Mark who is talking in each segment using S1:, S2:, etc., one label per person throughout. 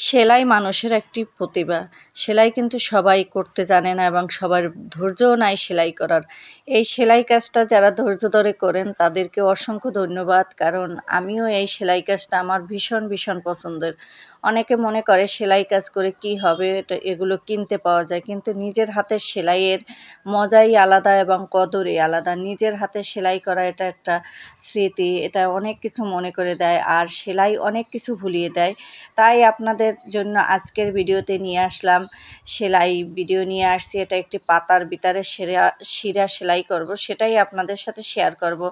S1: সেলাই মানুষের একটি প্রতিভা। সেলাই কিন্তু সবাই করতে জানে না এবং সবার ধৈর্যও নাই সেলাই করার। এই সেলাই কাজটা যারা ধৈর্য ধরে করেন তাদেরকে অসংখ্য ধন্যবাদ, কারণ আমিও এই সেলাই কাজটা আমার ভীষণ ভীষণ পছন্দের। অনেকে মনে করে সেলাই কাজ করে কি হবে, এগুলো কিনতে পাওয়া যায়, কিন্তু নিজের হাতের সেলাইয়ের মজাই আলাদা এবং কদরই আলাদা। নিজের হাতে সেলাই করা এটা একটা স্মৃতি, এটা অনেক কিছু মনে করে দেয়, আর সেলাই অনেক কিছু ভুলিয়ে দেয়। তাই আপনাদের জন্য আজকের ভিডিওতে নিয়ে আসলাম সেলাই ভিডিও নিয়ে আসছি। এটা একটি পাতার ভিতরে শিরা সেলাই করব, সেটাই আপনাদের সাথে শেয়ার করব।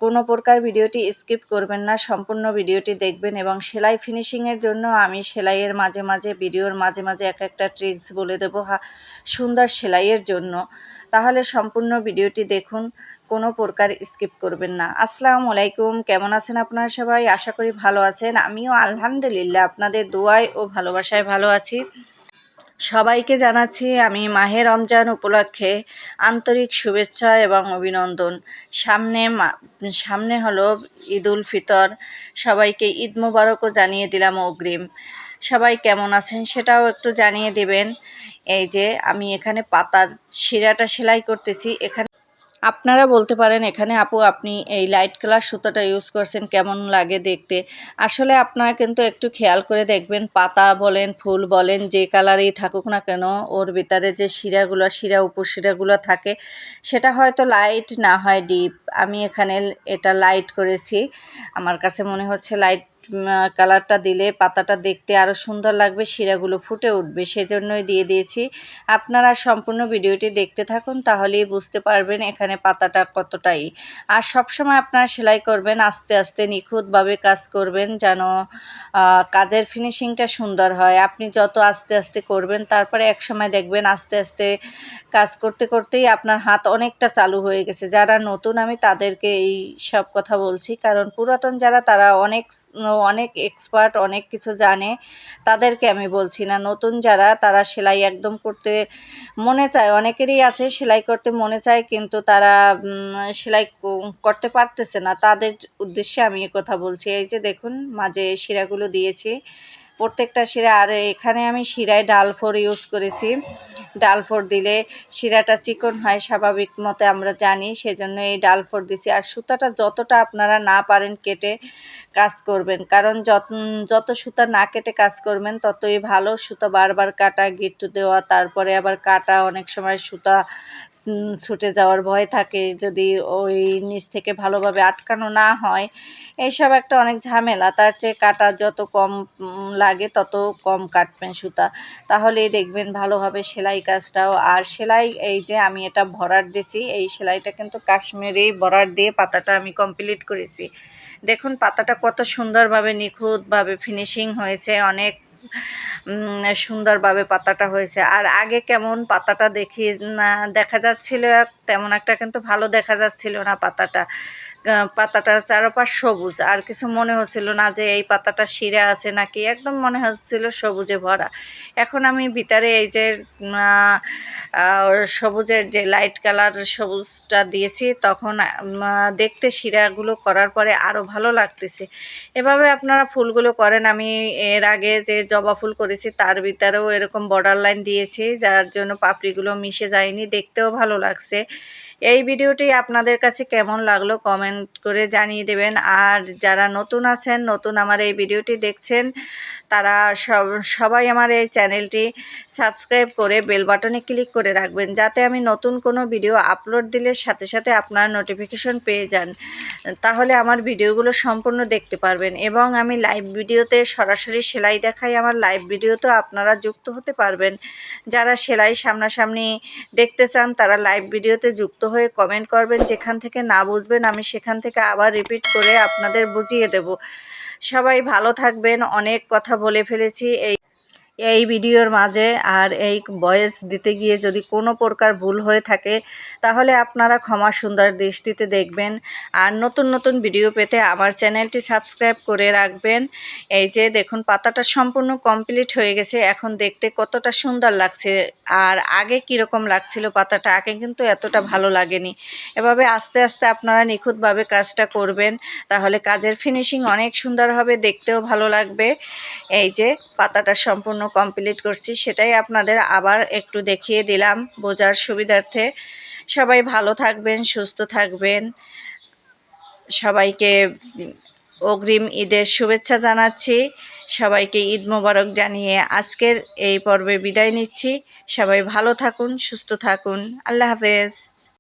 S1: কোনো প্রকার ভিডিওটি স্কিপ করবেন না, সম্পূর্ণ ভিডিওটি দেখবেন। এবং সেলাই ফিনিশিংয়ের জন্য আমি সেলাইয়ের মাঝে মাঝে ভিডিওর মাঝে মাঝে একটা ট্রিক্স বলে দেবো সুন্দর সেলাইয়ের জন্য। তাহলে সম্পূর্ণ ভিডিওটি দেখুন, কোনো প্রকার স্কিপ করবেন না। আসসালামু আলাইকুম, কেমন আছেন আপনারা সবাই? আশা করি ভালো আছেন। আমিও আলহামদুলিল্লাহ আপনাদের দোয়ায় ও ভালোবাসায় ভালো আছি। সবাইকে জানাচ্ছি আমি মাহে রমজান উপলক্ষে আন্তরিক শুভেচ্ছা এবং অভিনন্দন। সামনে হলো ঈদুল ফিতর, সবাইকে ঈদ মোবারকও জানিয়ে দিলাম অগ্রিম। সবাই কেমন আছেন সেটাও একটু জানিয়ে দেবেন। এই যে আমি এখানে পাতার শিরাটা সেলাই করতেছি। এখানে আপনারা বলতে পারেন, এখানে আপু আপনি এই লাইট কালার সুতোটা ইউজ করছেন, কেমন লাগে দেখতে? আসলে আপনারা কিন্তু একটু খেয়াল করে দেখবেন, পাতা বলেন ফুল বলেন যে কালারই থাকুক না কেন, ওর ভিতরে যে শিরা উপশিরাগুলো থাকে সেটা হয়তো লাইট না হয় ডিপ। আমি এখানে এটা লাইট করেছি, আমার কাছে মনে হচ্ছে লাইট কালারটা দিলে পাতাটা দেখতে আরও সুন্দর লাগবে, শিরাগুলো ফুটে উঠবে, সেজন্যই দিয়ে দিয়েছি। আপনারা সম্পূর্ণ ভিডিওটি দেখতে থাকুন, তাহলেই বুঝতে পারবেন এখানে পাতাটা কতটাই। আর সবসময় আপনারা সেলাই করবেন আস্তে আস্তে, নিখুঁতভাবে কাজ করবেন, যেন কাজের ফিনিশিংটা সুন্দর হয়। আপনি যত আস্তে আস্তে করবেন, তারপরে একসময় দেখবেন আস্তে আস্তে কাজ করতে করতেই আপনার হাত অনেকটা চালু হয়ে গেছে। যারা নতুন আমি তাদেরকে এই সব কথা বলছি, কারণ পুরাতন যারা তারা অনেক অনেক এক্সপার্ট, অনেক কিছু জানে, তাদেরকে আমি বলছি না। নতুন যারা তারা সেলাই একদম করতে মনে চায়, অনেকেরই আছে সেলাই করতে মনে চায় কিন্তু তারা সেলাই করতে পারতেছে না, তাদের উদ্দেশ্যে আমি এ কথা বলছি। এই যে দেখুন মাঝে শিরাগুলো দিয়েছি, প্রত্যেকটা শিরা। আর এখানে আমি শিরায় ডালফোর ইউজ করেছি। ডালফোর দিলে শিরাটা চিকন হয় স্বাভাবিক মতে, আমরা জানি, সেজন্য এই ডালফোর দিছি। আর সুতাটা যতটা আপনারা না পারেন কেটে কাজ করবেন, কারণ যত সুতা না কেটে কাজ করবেন ততই ভালো। সুতা বারবার কাটা, গিট্টু দেওয়া, তারপরে আবার কাটা, অনেক সময় সুতা ছুটে যাওয়ার ভয় থাকে যদি ওই নিচ থেকে ভালোভাবে আটকানো না হয়, এইসব একটা অনেক ঝামেলা। তার চেয়ে কাটা যত কম লাগে তত কম কাটবেন সুতা, তাহলেই দেখবেন ভালো হবে সেলাই কাজটাও। আর সেলাই এই যে আমি এটা ভরাট দিছি, এই সেলাইটা কিন্তু কাশ্মীরি ভরাট দিয়ে পাতাটা আমি কমপ্লিট করেছি। দেখুন পাতাটা কত সুন্দরভাবে নিখুঁতভাবে ফিনিশিং হয়েছে, অনেক সুন্দরভাবে পাতাটা হয়েছে। আর আগে কেমন পাতাটা দেখা যাচ্ছিল, তেমন একটা কিন্তু ভালো দেখা যাচ্ছিল না পাতাটার চারপাশ সবুজ, আর কিছু মনে হচ্ছিল না যে এই পাতাটা শিরা আছে নাকি, একদম মনে হচ্ছিল সবুজে ভরা। এখন আমি ভিতরে এই যে সবুজের যে লাইট কালার সবুজটা দিয়েছি, তখন দেখতে শিরাগুলো করার পরে আরও ভালো লাগতেছে। এভাবে আপনারা ফুলগুলো করেন। আমি এর আগে যে জবা ফুল করেছি তার ভিতরেও এরকম বর্ডার লাইন দিয়েছি, যার জন্য পাপড়িগুলো মিশে যায়নি, দেখতেও ভালো লাগছে। এই ভিডিওটি আপনাদের কাছে কেমন লাগলো কমেন্ট করে জানিয়ে দেবেন। আর যারা নতুন আছেন, নতুন আমার এই ভিডিওটি দেখছেন, তারা সবাই আমার এই চ্যানেলটি সাবস্ক্রাইব করে বেল বাটনে ক্লিক করে রাখবেন, যাতে আমি নতুন কোনো ভিডিও আপলোড দিলে সাথে সাথে আপনার নোটিফিকেশন পেয়ে যান, তাহলে আমার ভিডিওগুলো সম্পূর্ণ দেখতে পারবেন। এবং আমি লাইভ ভিডিওতে সরাসরি সেলাই দেখাই, আমার লাইভ ভিডিওতেও আপনারা যুক্ত হতে পারবেন। যারা সেলাই সামনাসামনি দেখতে চান তারা লাইভ ভিডিওতে যুক্ত হয়ে কমেন্ট করবেন, যেখান থেকে না বুঝবেন আমি সেখান থেকে আবার রিপিট করে আপনাদের বুঝিয়ে দেব। সবাই ভালো থাকবেন, অনেক কথা বলে ফেলেছি। এই ভিডিওর মাঝে আর এই ভয়েস দিতে গিয়ে যদি কোনো প্রকার ভুল হয়ে থাকে তাহলে আপনারা ক্ষমা সুন্দর দৃষ্টিতে দেখবেন। আর নতুন নতুন ভিডিও পেতে আমার চ্যানেলটি সাবস্ক্রাইব করে রাখবেন। এই যে দেখুন পাতাটা সম্পূর্ণ কমপ্লিট হয়ে গেছে, এখন দেখতে কতটা সুন্দর লাগছে। আর আগে কীরকম লাগছিল পাতাটা, আগে কিন্তু এতটা ভালো লাগেনি। এভাবে আস্তে আস্তে আপনারা নিখুঁতভাবে কাজটা করবেন, তাহলে কাজের ফিনিশিং অনেক সুন্দর হবে, দেখতেও ভালো লাগবে। এই যে পাতাটা সম্পূর্ণ কমপ্লিট করছি, সেটাই আপনাদের আবার একটু দেখিয়ে দিলাম বোঝার সুবিধার্থে। সবাই ভালো থাকবেন, সুস্থ থাকবেন। সবাইকে অগ্রিম ঈদের শুভেচ্ছা জানাচ্ছি। সবাইকে ঈদ মোবারক জানিয়ে আজকের এই পর্বে বিদায় নিচ্ছি। সবাই ভালো থাকুন, সুস্থ থাকুন। আল্লাহ হাফেজ।